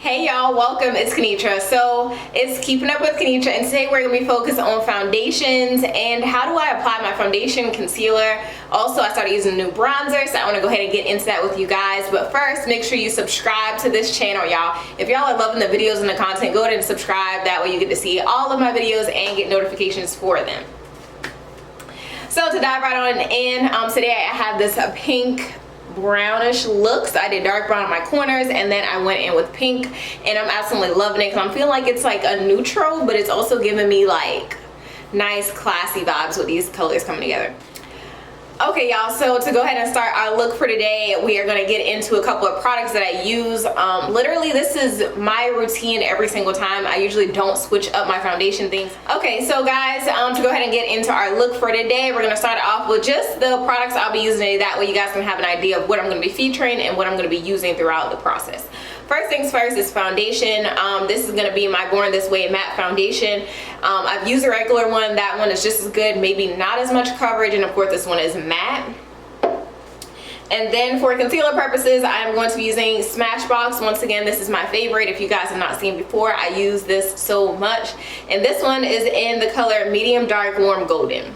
Hey y'all, welcome. It's Kenitra. So it's Keeping Up with Kenitra, and today we're going to be focused on foundations and how do I apply my foundation, concealer. Also, I started using a new bronzer, so I want to go ahead and get into that with you guys. But first, make sure you subscribe to this channel, y'all. If y'all are loving the videos and the content, go ahead and subscribe. That way you get to see all of my videos and get notifications for them. So to dive right on in, today I have this pink brownish looks. I did dark brown on my corners and then I went in with pink, and I'm absolutely loving it because I'm feeling like it's like a neutral, but it's also giving me like nice classy vibes with these colors coming together. Okay y'all, so to go ahead and start our look for today, we are going to get into a couple of products that I use. Literally this is my routine every single time. I usually don't switch up my foundation things. Okay, so guys, to go ahead and get into our look for today, we're going to start off with just the products I'll be using today. That way you guys can have an idea of what I'm going to be featuring and what I'm going to be using throughout the process. First things first is foundation. This is going to be my Born This Way matte foundation. I've used a regular one. That one is just as good, maybe not as much coverage, and of course this one is matte. And then for concealer purposes, I'm going to be using Smashbox. Once again, this is my favorite. If you guys have not seen before, I use this so much. And this one is in the color medium dark warm golden.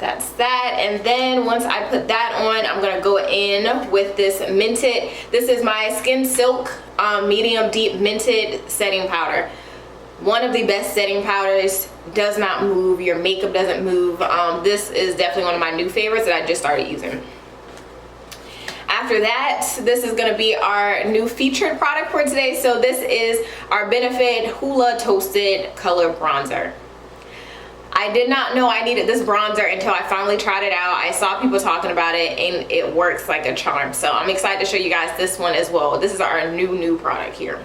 That's that. And then once I put that on, I'm gonna go in with this Mented. This is my Skin Silk medium deep Mented setting powder. One of the best setting powders, does not move, your makeup doesn't move. This is definitely one of my new favorites that I just started using. After that, this is going to be our new featured product for today. So this is our Benefit Hoola Toasted Color Bronzer. I did not know I needed this bronzer until I finally tried it out. I saw people talking about it and it works like a charm. So I'm excited to show you guys this one as well. This is our new product here.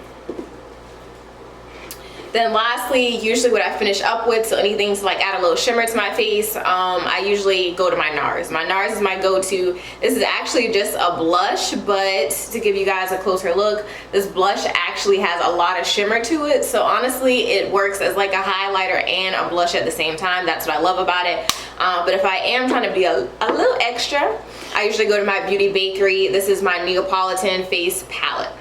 Then lastly, usually what I finish up with, so anything to like add a little shimmer to my face, I usually go to my NARS. My NARS is my go-to. This is actually just a blush, but to give you guys a closer look, this blush actually has a lot of shimmer to it. So honestly, it works as like a highlighter and a blush at the same time. That's what I love about it. But if I am trying to be a little extra, I usually go to my beauty Bakerie. This is my Neapolitan face palette.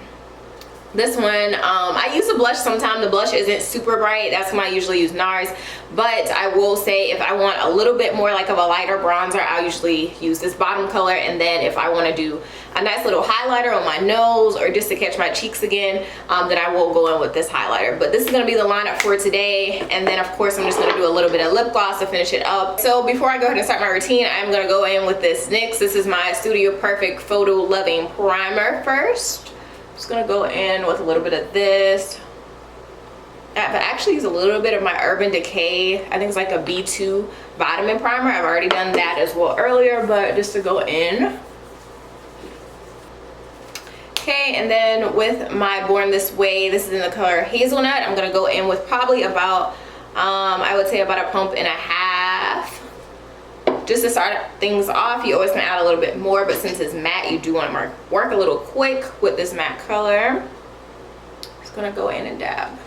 This one, I use a blush sometimes. The blush isn't super bright. That's when I usually use NARS. But I will say if I want a little bit more like of a lighter bronzer, I'll usually use this bottom color. And then if I want to do a nice little highlighter on my nose or just to catch my cheeks again, then I will go in with this highlighter. But this is going to be the lineup for today. And then of course I'm just going to do a little bit of lip gloss to finish it up. So before I go ahead and start my routine, I'm going to go in with this NYX. This is my Studio Perfect Photo Loving Primer first. Just gonna go in with a little bit of this. But actually use a little bit of my Urban Decay. I think it's like a B2 vitamin primer. I've already done that as well earlier, but just to go in. Okay, and then with my Born This Way, this is in the color Hazelnut. I'm gonna go in with probably about, I would say about a pump and a half. Just to start things off, you always can add a little bit more, but since it's matte, you do want to work a little quick with this matte color. Just gonna go in and dab.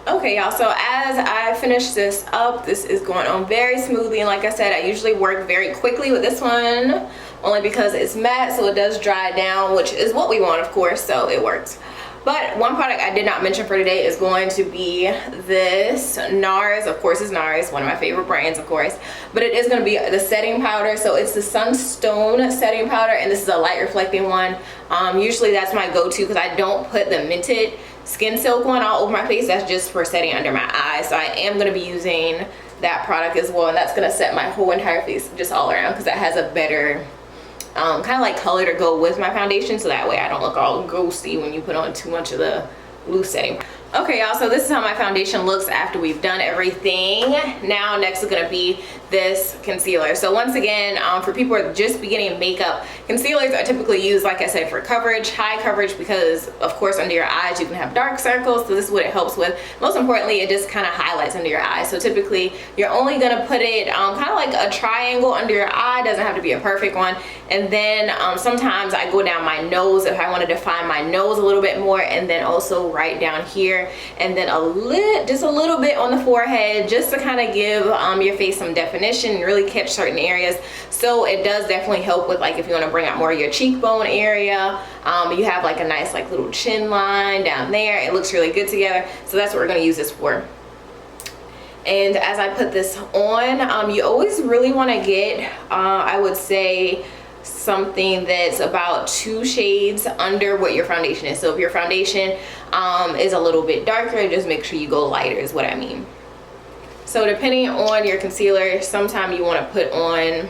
Okay y'all, so as I finish this up, this is going on very smoothly, and like I said, I usually work very quickly with this one only because it's matte, so it does dry down, which is what we want of course, so it works. But one product I did not mention for today is going to be this NARS. Of course it's NARS, one of my favorite brands of course, but it is going to be the setting powder. So it's the Sunstone setting powder, and this is a light reflecting one. Usually that's my go-to because I don't put the Mented Skin Silk one all over my face. That's just for setting under my eyes. So I am going to be using that product as well, and that's going to set my whole entire face just all around because that has a better kind of like color to go with my foundation, so that way I don't look all ghosty when you put on too much of the loose setting. Okay y'all, so this is how my foundation looks after we've done everything. Now next is going to be this concealer. So once again, for people who are just beginning makeup, concealers are typically used, like I said, for coverage, high coverage, because of course under your eyes you can have dark circles, so this is what it helps with. Most importantly, it just kind of highlights under your eyes. So typically you're only going to put it kind of like a triangle under your eye. Doesn't have to be a perfect one. And then sometimes I go down my nose if I want to define my nose a little bit more, and then also right down here here, and then just a little bit on the forehead, just to kind of give your face some definition and really catch certain areas. So it does definitely help with, like, if you want to bring out more of your cheekbone area. You have like a nice like little chin line down there. It looks really good together. So that's what we're going to use this for. And as I put this on, you always really want to get, I would say, something that's about 2 shades under what your foundation is. So if your foundation is a little bit darker, just make sure you go lighter is what I mean. So depending on your concealer, sometimes you want to put on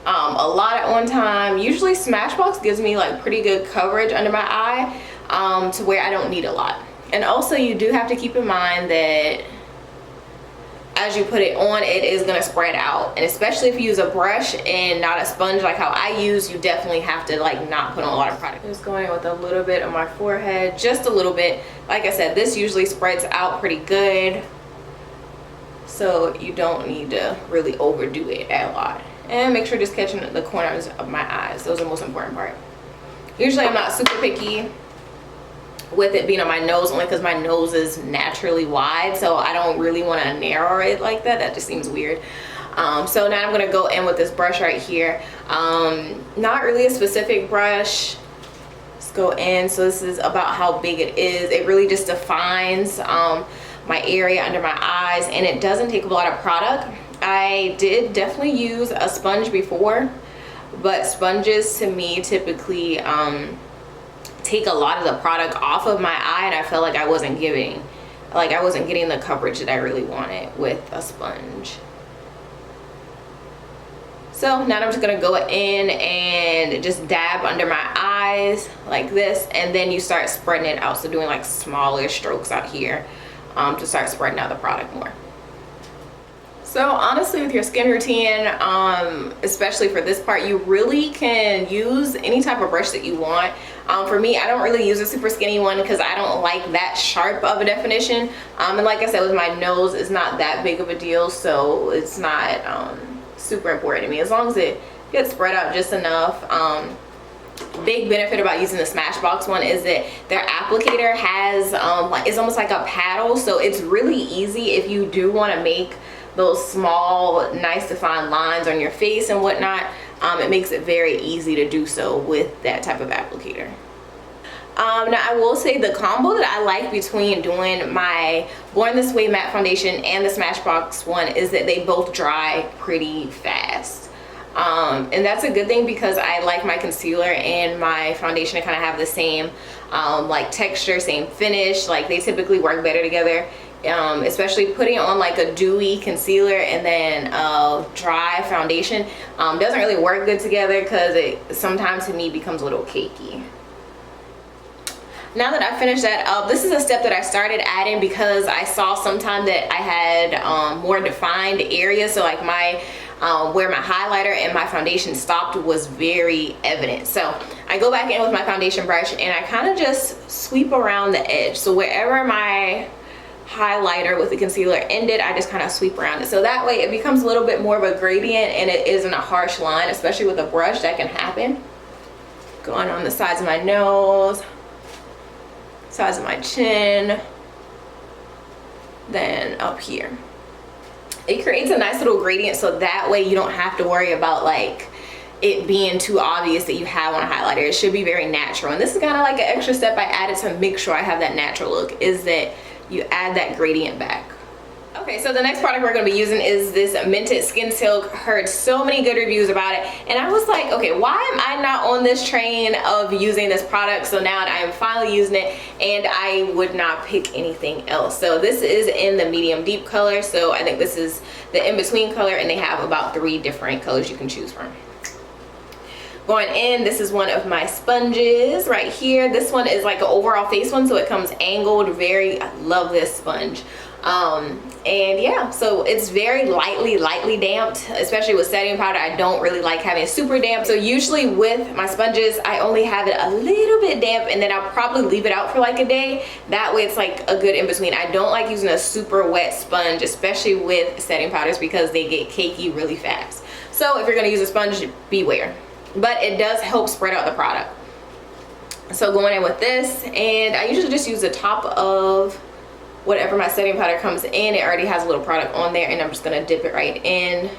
a lot at one time. Usually Smashbox gives me like pretty good coverage under my eye, to where I don't need a lot. And also you do have to keep in mind that as you put it on, it is going to spread out, and especially if you use a brush and not a sponge like how I use, you definitely have to like not put on a lot of product. Just going in with a little bit on my forehead, just a little bit. Like I said, this usually spreads out pretty good, so you don't need to really overdo it a lot. And make sure just catching the corners of my eyes. Those are the most important part. Usually I'm not super picky with it being on my nose, only because my nose is naturally wide, so I don't really want to narrow it like that. That just seems weird. So now I'm going to go in with this brush right here. Not really a specific brush. Let's go in. So this is about how big it is. It really just defines my area under my eyes, and it doesn't take a lot of product. I did definitely use a sponge before, but sponges to me typically take a lot of the product off of my eye, and I felt like I wasn't getting the coverage that I really wanted with a sponge. So now I'm just gonna go in and just dab under my eyes like this, and then you start spreading it out. So doing like smaller strokes out here to start spreading out the product more. So honestly, with your skin routine, especially for this part, you really can use any type of brush that you want. For me, I don't really use a super skinny one because I don't like that sharp of a definition. And like I said, with my nose, it's not that big of a deal, so it's not super important to me. As long as it gets spread out just enough. Big benefit about using the Smashbox one is that their applicator has, it's almost like a paddle, so it's really easy if you do want to make those small, nice defined lines on your face and whatnot. It makes it very easy to do so with that type of applicator. Now I will say the combo that I like between doing my Born This Way matte foundation and the Smashbox one is that they both dry pretty fast. And that's a good thing because I like my concealer and my foundation to kind of have the same like texture, same finish. Like they typically work better together. Especially putting on like a dewy concealer and then a dry foundation doesn't really work good together because it sometimes to me becomes a little cakey. Now that I finished that up, this is a step that I started adding because I saw sometime that I had more defined areas. So like my where my highlighter and my foundation stopped was very evident. So I go back in with my foundation brush and I kind of just sweep around the edge. So wherever my highlighter with the concealer ended, I just kind of sweep around it, so that way it becomes a little bit more of a gradient and it isn't a harsh line. Especially with a brush, that can happen. Going on the sides of my nose, sides of my chin, then up here. It creates a nice little gradient, so that way you don't have to worry about like it being too obvious that you have on a highlighter. It should be very natural, and this is kind of like an extra step I added to make sure I have that natural look, is that you add that gradient back. Okay, so the next product we're going to be using is this Mented Skin Silk. Heard so many good reviews about it, and I was like, okay, why am I not on this train of using this product? So now I am finally using it, and I would not pick anything else. So this is in the medium deep color, so I think this is the in-between color, and they have about 3 different colors you can choose from. Going in, this is one of my sponges right here. This one is like an overall face one, so it comes angled. I love this sponge. And yeah, so it's very lightly damped, especially with setting powder. I don't really like having it super damp, so usually with my sponges I only have it a little bit damp, and then I'll probably leave it out for like a day. That way it's like a good in between. I don't like using a super wet sponge, especially with setting powders, because they get cakey really fast. So if you're going to use a sponge, beware. But it does help spread out the product. So going in with this, and I usually just use the top of whatever my setting powder comes in. It already has a little product on there, and I'm just gonna dip it right in.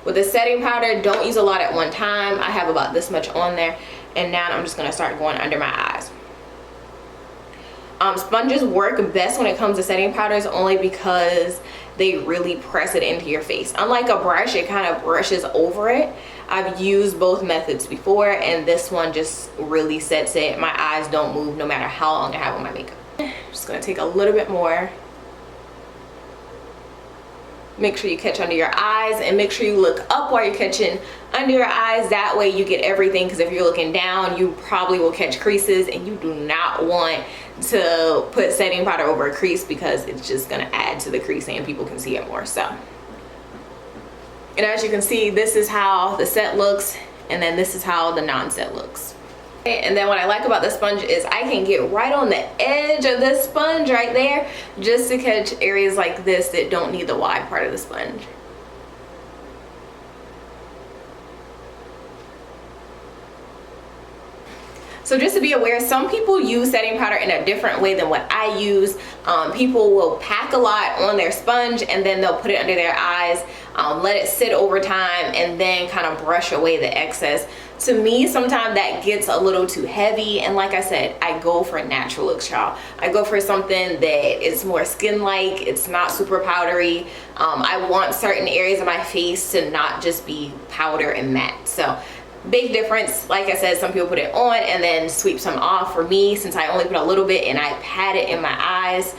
With the setting powder, don't use a lot at one time. I have about this much on there, and now I'm just gonna start going under my eyes. Sponges work best when it comes to setting powders only because they really press it into your face. Unlike a brush, it kind of brushes over it. I've used both methods before, and this one just really sets it. My eyes don't move no matter how long I have on my makeup. I'm just gonna take a little bit more. Make sure you catch under your eyes, and make sure you look up while you're catching under your eyes. That way you get everything, because if you're looking down, you probably will catch creases, and you do not want to put setting powder over a crease because it's just gonna add to the crease and people can see it more. So, and as you can see, this is how the set looks, and then this is how the non-set looks. And then what I like about the sponge is I can get right on the edge of this sponge right there just to catch areas like this that don't need the wide part of the sponge. So just to be aware, some people use setting powder in a different way than what I use. People will pack a lot on their sponge and then they'll put it under their eyes, let it sit over time, and then kind of brush away the excess. To me, sometimes that gets a little too heavy, and like I said, I go for natural looks, y'all. I go for something that is more skin-like, it's not super powdery. I want certain areas of my face to not just be powder and matte. So big difference. Like I said, some people put it on and then sweep some off. For me, since I only put a little bit and I pat it in my eyes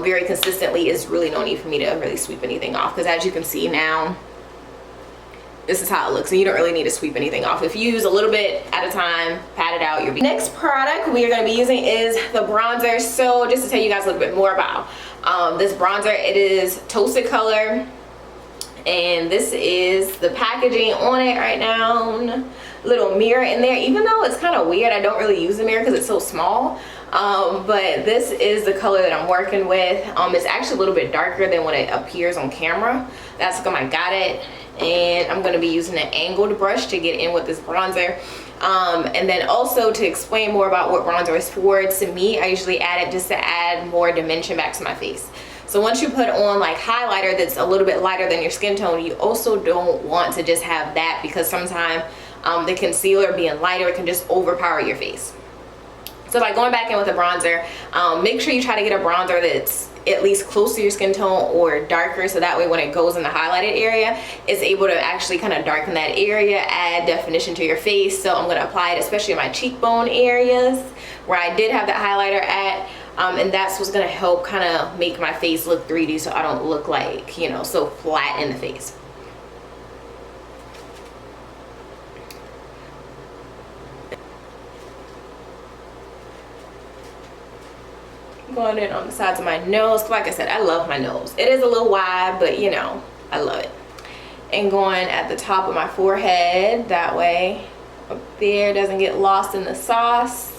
very consistently, is really no need for me to really sweep anything off, because as you can see now, this is how it looks, and you don't really need to sweep anything off. If you use a little bit at a time, pat it out, you'll be. Next product we are going to be using is the bronzer. So just to tell you guys a little bit more about this bronzer, it is Toasted Color, and this is the packaging on it right now. Little mirror in there, even though it's kind of weird, I don't really use the mirror because it's so small. But this is the color that I'm working with. It's actually a little bit darker than when it appears on camera. That's how I got it. And I'm going to be using an angled brush to get in with this bronzer. And then also to explain more about what bronzer is for, to me, I usually add it just to add more dimension back to my face. So once you put on like highlighter that's a little bit lighter than your skin tone, you also don't want to just have that, because sometimes the concealer being lighter can just overpower your face. So by going back in with a bronzer, make sure you try to get a bronzer that's at least close to your skin tone or darker, so that way when it goes in the highlighted area, it's able to actually kind of darken that area, add definition to your face. So I'm going to apply it especially in my cheekbone areas where I did have that highlighter at, and that's what's going to help kind of make my face look 3D, so I don't look like, you know, so flat in the face. Going in on the sides of my nose. Like I said, I love my nose. It is a little wide, but you know, I love it. And going at the top of my forehead, that way up there doesn't get lost in the sauce.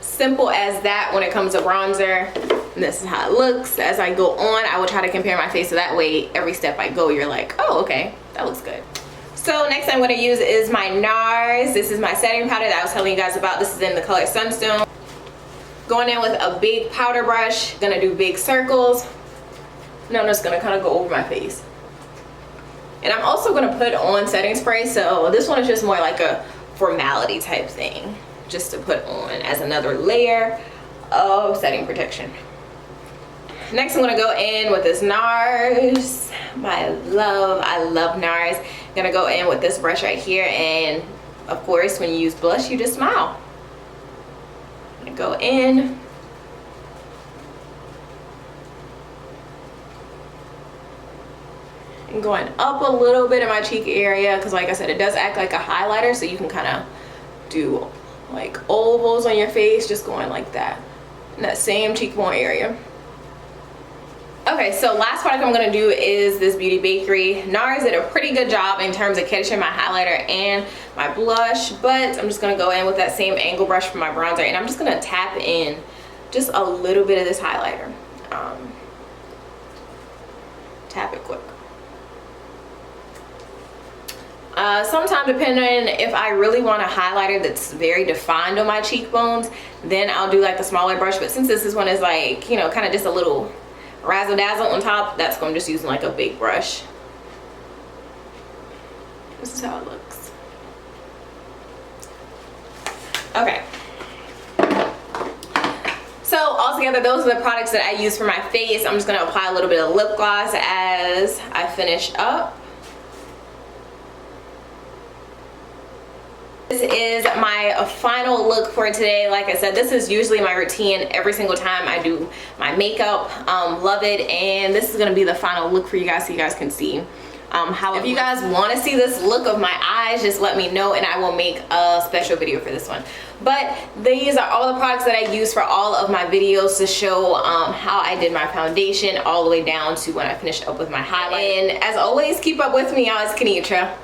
Simple as that when it comes to bronzer. And this is how it looks. As I go on, I will try to compare my face, so that way every step I go, you're like, oh, okay, that looks good. So next I'm going to use is my NARS. This is my setting powder that I was telling you guys about. This is in the color Sunstone. Going in with a big powder brush, gonna do big circles. Now I'm just gonna kind of go over my face. And I'm also gonna put on setting spray, so this one is just more like a formality type thing, just to put on as another layer of setting protection. Next I'm gonna go in with this NARS. I love NARS. I'm gonna go in with this brush right here, and of course when you use blush, you just smile. Go in, and going up a little bit in my cheek area, because like I said, it does act like a highlighter, so you can kind of do like ovals on your face, just going like that in that same cheekbone area. Okay, so last product I'm gonna do is this Beauty Bakerie. NARS did a pretty good job in terms of catching my highlighter and my blush, but I'm just gonna go in with that same angle brush for my bronzer, and I'm just gonna tap in just a little bit of this highlighter. Tap it quick. Sometimes depending if I really want a highlighter that's very defined on my cheekbones, then I'll do like the smaller brush. But since this one is like, you know, kind of just a little razzle dazzle on top, that's going to just using like a big brush. This is how it looks. Okay. So altogether, those are the products that I use for my face. I'm just going to apply a little bit of lip gloss as I finish up. This is my final look for today. Like I said, this is usually my routine every single time I do my makeup. Love it. And this is going to be the final look for you guys so you guys can see how if you guys want to see this look of my eyes, just let me know and I will make a special video for this one. But these are all the products that I use for all of my videos to show how I did my foundation all the way down to when I finished up with my highlight. And as always, keep up with me. Y'all, it's Kenitra.